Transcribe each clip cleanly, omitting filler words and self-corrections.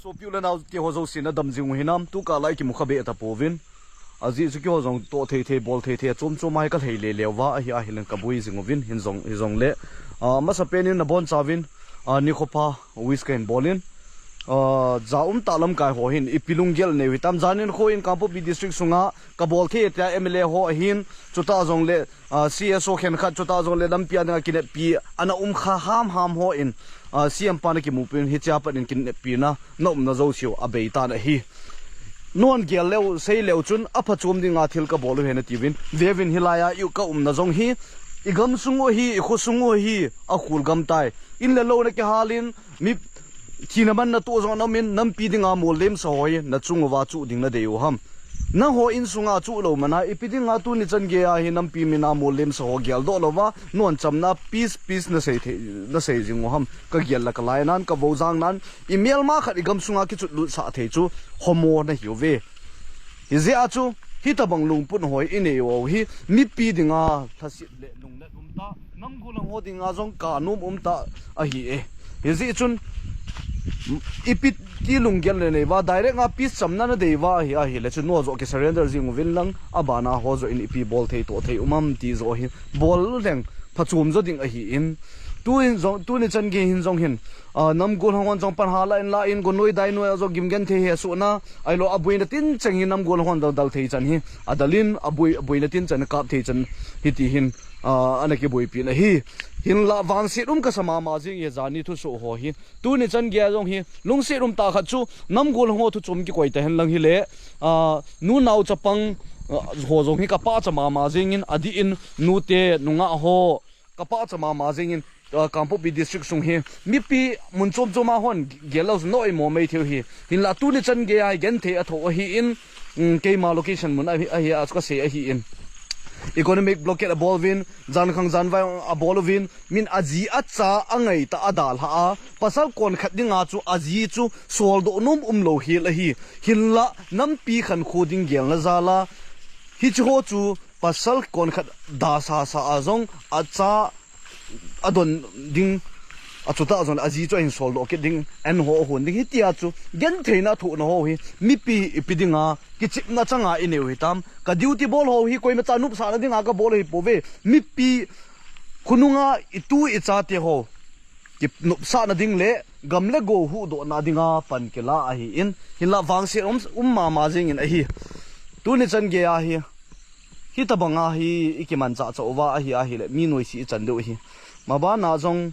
so piu le naw ti ho zo sin na dam jing hinam tu ka lai ki mu khabe ta povin azi chu kyo zong to the bol the chom mai ka thei le lewa a hi a hilen ka bui jingowin hin zong le ma sa penin na bon chawin ni khopa wisken bolin zaum talam kai ho hin ipilunggel ne witam janin kho in kampo bi district sunga ka bol the ta mla ho hin chuta jong le cso khen kha chuta jong le lampia na kin pi ana kha ham ho in cm pa na ki mu pin hi cha pa in kin pi na nom na zo siu abei ta na hi non gel lew sei lew chun apha chum dinga thil ka bolu hena tivin vevin hilaya yu ka na jong hi igam sungo hi kho sungo hi a khul gam tai in le lo na ke halin mi chinaman na to zong na min nam pi dinga mo lem so hoi na chung wa chu ding na deu ham na ho in sunga chu lo mana ipidinga tu ni chan ge a hi nam pi mina mo lem so ho gel do lo wa non chamna peace na sei jing ham ka gel la ka lai nan ka bo jang nan email ma khat igam sunga ki chu lu sa the chu homo na hiu ve hi ze a chu hi ta bang lung pun hoi ine wo hi mi pi dinga thasit le lung na ta nam gu lang ho dinga jong ka num ta a hi e hi ze chun ipit ki lunggel ne wa direct nga piece chamna na dewa hi a hi le chu no zo ke surrender jing win lang abana ho zo in ipi bol thei to thei ti zo hi bol leng phachum zo ding a hi in tu ni chan ge hin jong hin nam gol hon jong pan hala in la in go noi dai noi zo gimgen the he su na ai lo abui na tin chang hin nam gol hon dal thei chan hi adalin abui na tin chan kap thei chan hi ti hin anaki boi pi na hi hin la wang se ka sama ma jing ye jani thu so ho hi tu ni chan ge jong hi lung se ta kha chu nam gol ho thu chum ki koi ta hen lang hi le nu nau chapang ho jong hi ka pa chama ma jing in adi in nu te nunga ho ka pa chama ma jing in kampo bi district sung hi mi pi mun chom choma hon gelos noi mo mai theu hi hin la tu ni chan ge ai gen the a tho hi in ke ma location mun a hi a ka se a hi in economic blockade a bolvin jan khang jan vai a bolovin min aji acha angai ta adal ha pasal kon khat dinga chu aji chu sol do num lo hi la hi hilla nam pi khan khoding gel na zala hi chu ho chu pasal kon khat da sa azong acha adon ding achuta azon aji cho in sol do ke ding en ho hon ding hi tia chu gen theina thu na ho hi mi pi ipidinga ki chip na changa ine wi tam ka duty ball ho hi koi ma cha nup sa na dinga ka ball hi pove mi pi khununga itu icha te ho ki nup sa na ding le gamle go hu do na dinga pan ke la a hi in hila wang se ma ma jing in a hi tu ni chan ge a hi hi ta banga hi ikiman cha cha wa a hi le mi noi si chan do hi ma ba na jong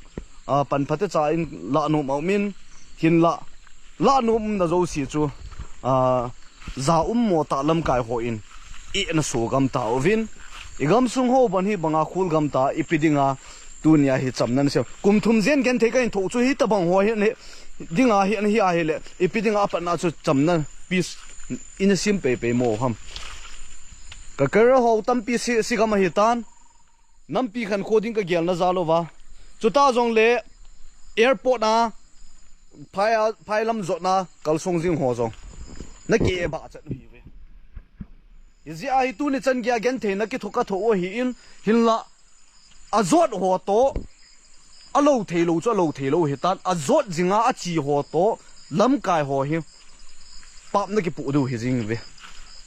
pan phate cha in la no min hin la no na zo si chu za mo ta lam kai ho in e na so gam ta ovin igam sung ho ban hi banga khul gam ta ipidinga tunia hi chamnan se kum thum zen gen the ka in tho chu hi ta bang ho hi ne dinga hi an hi a hi le ipidinga pa na chu chamna peace in a simple pe mo ham ka kar ho tam pi si gam hi tan nam pi khan khoding ka gel na zalo wa chuta jong le airport na phai lam zo na kalsong jing ho jong na ke ba chat hi we izi ai tu ni chan gya gen the na ki thoka tho o hi in hinla azot ho to alo thelo cho lo thelo hi tan azot jinga a chi ho to lam kai ho hi pap na ki pu du hi jing we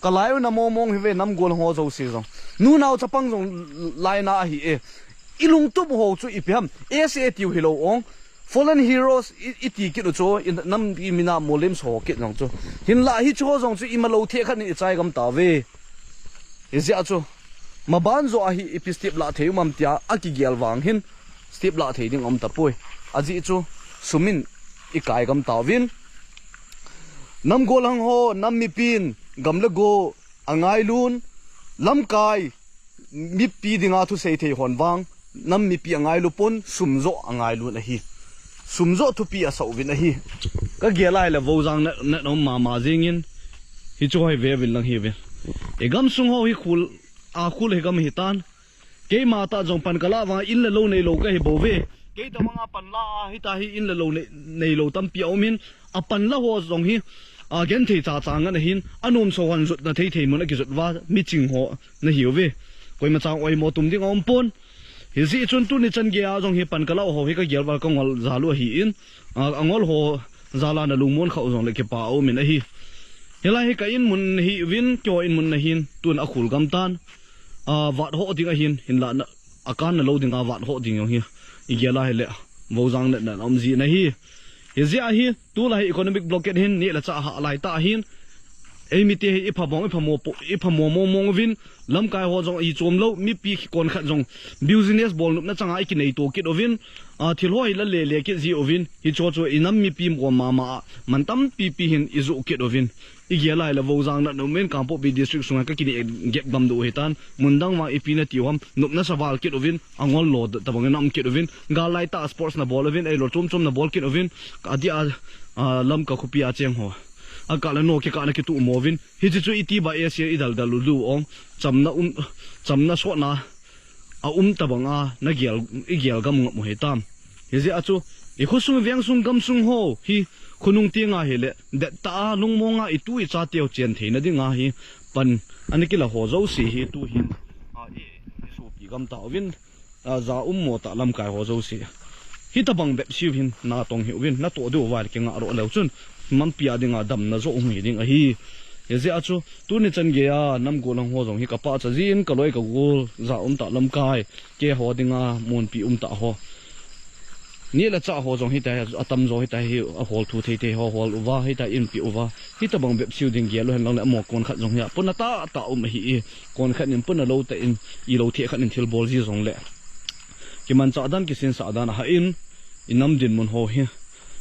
kalayo na momong hi we nam gol ho zo si jong nu naw chapang jong lai na hi e ilung tu ho chu ipam SATU hilo ong fallen heroes iti ki chu in nam bi mina molim so ki nong chu hin la hi chu jong chu imalo the khan ni chai gam ta we izia chu maban zo a hi epistep la the mam tia aki gel wang hin step la the ding om ta poi aji chu sumin ikai gam ta win nam golang ho nam mi pin gamle go angai lun lam kai mi pi dinga thu sei the hon wang nam mi pi angai lu pon sumzo angai lu la hi sumzo thu pi a so win a hi ka gelai la vo jang na no ma jing in hi chu hai ve win lang hi ve e gam sung ho hi khul he gam hi tan ke ma ta jong pan kala wa in la lo nei lo ka hi bo ve ke ta manga pan la hi ta hi in la lo nei lo tam pi aumin a pan la ho jong hi gen thei cha chang na hin anom so wan zut na thei mon ki zut wa mi ching ho na hiu ve koi ma chang oi mo tum ding om pon hi zi chun tu ni chan ge a jong hi pan kala ho hi ka gel wa ka ngol zalu hi in angol ho zala na lungmon kha ozong le ke pa o min a hi hela hi ka in mun hi win kyo in mun na hin tun a khul gam tan wat ho ding a hin la na akan na lo ding a wat ho ding yo hi igela hele vozang na om ji na hi zia hi tu la economic blockade hin ni la cha ha lai ta hin mi te ipamo mong vin lam kai ho jong I chom lo mi pi kon khat jong business bol na changa I ki nei to kit ovin thil hoi la le ki ji ovin hi cho inam mi pi mo ma man tam pi hin izu kit ovin igela la vozang na no men kampo bi district sunga ka ki get bam do hetan mundang ma ipi na tiwam nup na sawal kit ovin angol lo tabang nam kit ovin ga lai ta sports na bol ovin lo chom na bol kit ovin adia lam ka khupia cheng ho akala no ke kana ke tu movin hi chu iti ba asia idal dalu lu ong chamna so na tabanga na gel gam mo hetam hi je achu I khosung viang sung gam sung ho hi khunung tinga hele de ta lungmonga itu I cha teo chen theina dinga hi pan anikila ho zo si hi tu hin so pi gam ta win za mo ta lam kai ho zo si hi tabang bep siu hin na tong hi win na to do war ke nga ro lo chun man pia dinga dam na zo ngi ding a hi ye achu tu ni chan ge ya nam go lang ho jong hi ka pa cha jin ka loi ka gol za ta lam kai ke ho dinga mon pi ta ho ni la cha ho jong hi ta atam zo hi ta hi a hol thu the ho hol uwa hi ta in pi uwa hi ta bang bep siu ding ge lo hen lang mo kon khat jong ya puna ta hi kon khat nin puna lo ta in I lo the khat in thil bol ji jong le ki man cha dan ki sin sa dan ha in inam din mun ho hi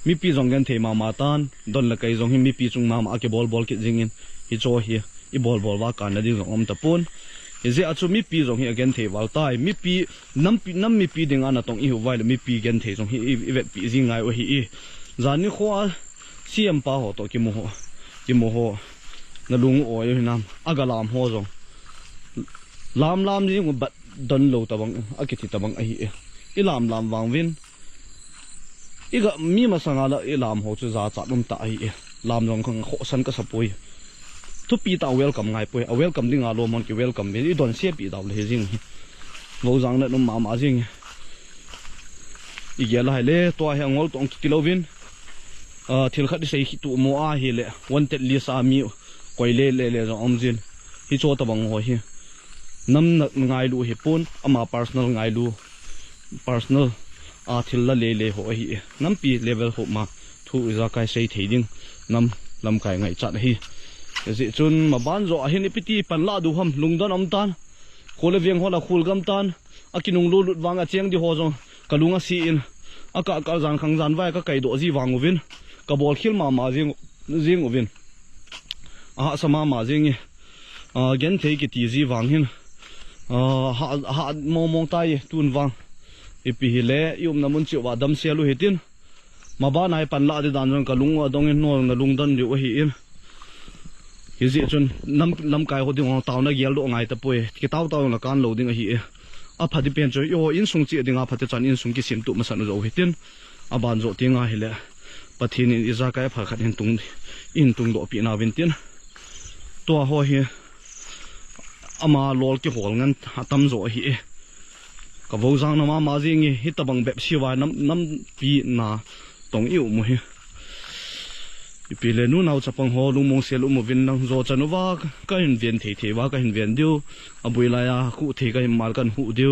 mi pi jong gan the ma tan don la kai jong hi mi pi chung ma ke bol ki jingin hi cho hi I bol wa kan na ding jong om ta pun je achu mi pi jong hi again the wal tai mi pi nam mi pi ding ana tong I hu wai mi pi gen the jong hi vet pi jingai o hi zani khwa siam pa ho to ki mo ho na lung o yo nam agalam ho jong lam ji ngo bat don lo ta bang akiti ta bang a hi I lam wang win iga mi masanga la ilam ho chu za cha dum ta hi lam jong khang kho san ka sapoi tu pi ta welcome ngai poi a welcome ding a lo mon ki welcome be I don se pi daw le jing lo jang na no ma jing I gela le to ha ngol tong ki lovin thil khat sei tu mo a hi le wanted li sa mi koi le jong om jin hi cho ta bang ho hi nam ngai lu hi pun ama personal ngai lu personal thil la le ho hi nam pi level ho ma thu za kai sei theiding nam lam kai ngai chat hi ji chun ma ban zo a hin ipiti pan la du ham lungdan am tan khole vieng hola khul gam tan akinung lu lut wanga cheng di ho jong kalunga si in aka zan khang zan vai ka kai do ji wang ovin ka bol khil ma jing ovin sama ma jing gen thei ki ti ji wang hin ha mong tai tun wang ipi hile yum namun chi wa dam selu hitin ma ba nai pan la de dan jong kalung adong in no na lungdan ri o hi in hizi chun nam kai ho ding taw na gel do ngai ta poi ki taw na kan lo ding a hi a phadi pen cho yo in sung chi dinga phate chan in sung ki sim tu ma san zo hitin a ban zo tinga hile pathin in iza kai pha khat in tung do pi na vin tin to ho hi ama lol ki hol ngan tam zo hi ka vozang na ma jing hi tabang bep siwa nam pi na tong iu mu hi ipile nu nau chapang ho lu mong sel mu vin nang zo chanuwa ka hin ven the wa ka hin ven diu abui la ya khu the ka hin mal kan hu diu